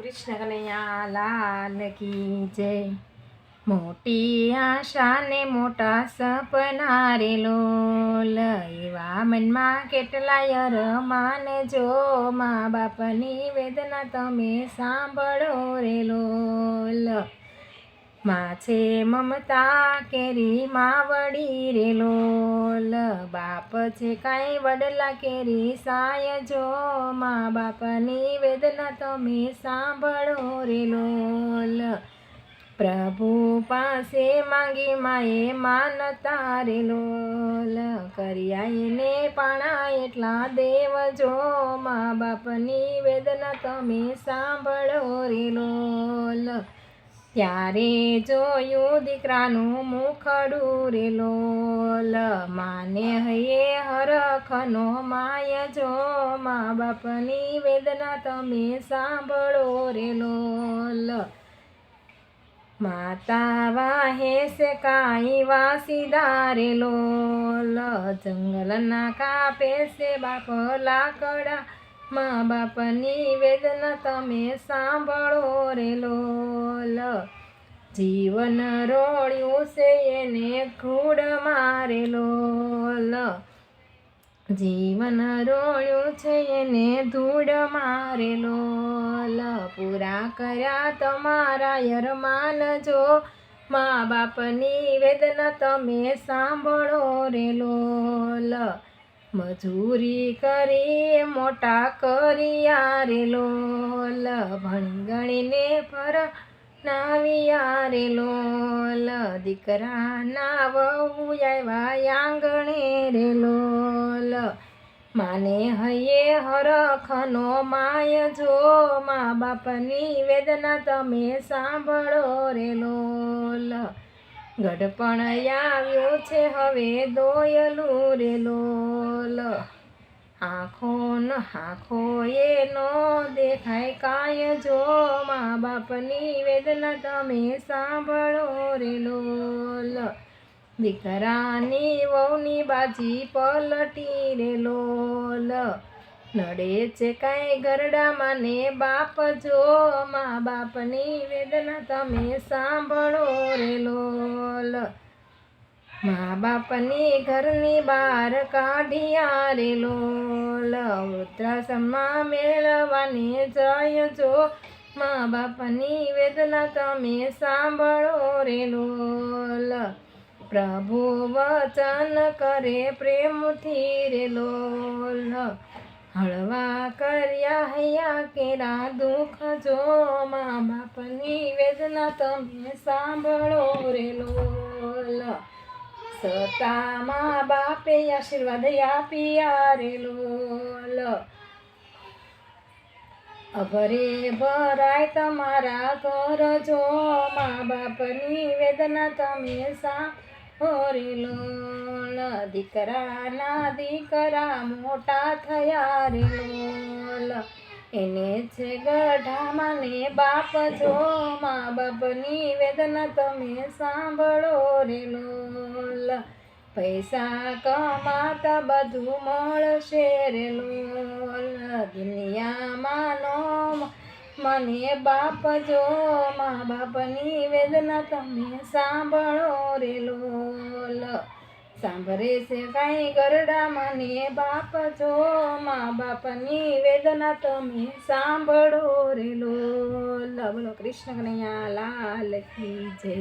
કૃષ્ણ કનૈયા લાલ કી જય। મોટી આશા ને મોટા સપના રે લોલ, એવા મનમાં કેટલાય અરમાન જો, મા બાપની વેદના તમે સાંભળો રે લોલ। માં છે મમતા કેરી માવડી રે લોલ, બાપ છે કાંઈ વડલા કેરી સાય જો, મા બાપની વેદના તમે સાંભળો રે લોલ। પ્રભુ પાસે માંગી માએ માનતા રે લોલ, કર્યા એને પાણા એટલા દેવજો, મા બાપની વેદના તમે સાંભળો રે લોલ। ત્યારે જોયું દીકરાનું મુખડું રે લોલ, માને હૈયે હરખનો માય જો, મા બાપની વેદના તમે સાંભળો રે લોલ। માતા વાહે છે કાંઈ વાસીદા રે લોલ, જંગલના કાપે છે બાપ લાકડા, મા બાપની વેદના તમે સાંભળો રે લોલ। જીવન રોળ્યું છે એને ઘૂડ મારે લોલ, જીવન રોળ્યું છે એને ધૂળ મારે લોલ, પૂરા કર્યા તમારા અરમાન જો, મા બાપની વેદના તમે સાંભળો રે લોલ। મજૂરી કરી મોટા કર્યા રે લોલ, ભણી ગણીને પરણાવ્યા રે લોલ, દીકરાના વહુ આવ્યા આંગણે રે લોલ, માને હૈયે હરખનો માય જો, મા બાપની વેદના તમે સાંભળો રે લોલ। ગઢપણ આવ્યું છે હવે દોયલું રે લોલ, આંખો એનો દેખાય કાંઈ જો, મા બાપની વેદના તમે સાંભળો રે લોલ। દીકરાની વહુની બાજી પલટી રે લોલ, નડે છે કાંઈ ગરડામાં ને બાપ જો, મા બાપની વેદના તમે સાંભળો રે લોલ। મા બાપની ઘરની બહાર કાઢ્યા રે લોલ, વૃદ્ધાશ્રમમાં મેળવાને જાય જો, મા બાપની વેદના તમે સાંભળો રે લોલ। પ્રભુ વચન કરે પ્રેમથી રે લોલ, હળવા કર્યા હૈયા કેરા દુઃખ જો, મા બાપની વેદના તમે સાંભળો રે લોલ। સતા મા બાપે આશીર્વાદ આપ્યા રે લોલ, અભરે ભરાય તમારા ઘર જો, મા બાપની વેદના તમે સાંભળો રે લોલ। દીકરાના દીકરા મોટા થયા રે લોલ, એને છે ગઢામાં ને બાપ જો, મા બાપની વેદના તમે સાંભળો રે લોલ। પૈસા કમાતા બધું મળશે રે લોલ, દુનિયામાં નો મને બાપ જો, મા બાપની વેદના તમે સાંભળો રે લોલ। સાંભળે છે કાંઈ ગરડામાં ને બાપ જો, મા બાપની વેદના તમે સાંભળો રે લોલ। બોલો કૃષ્ણ કનૈયા લાલ કી જય।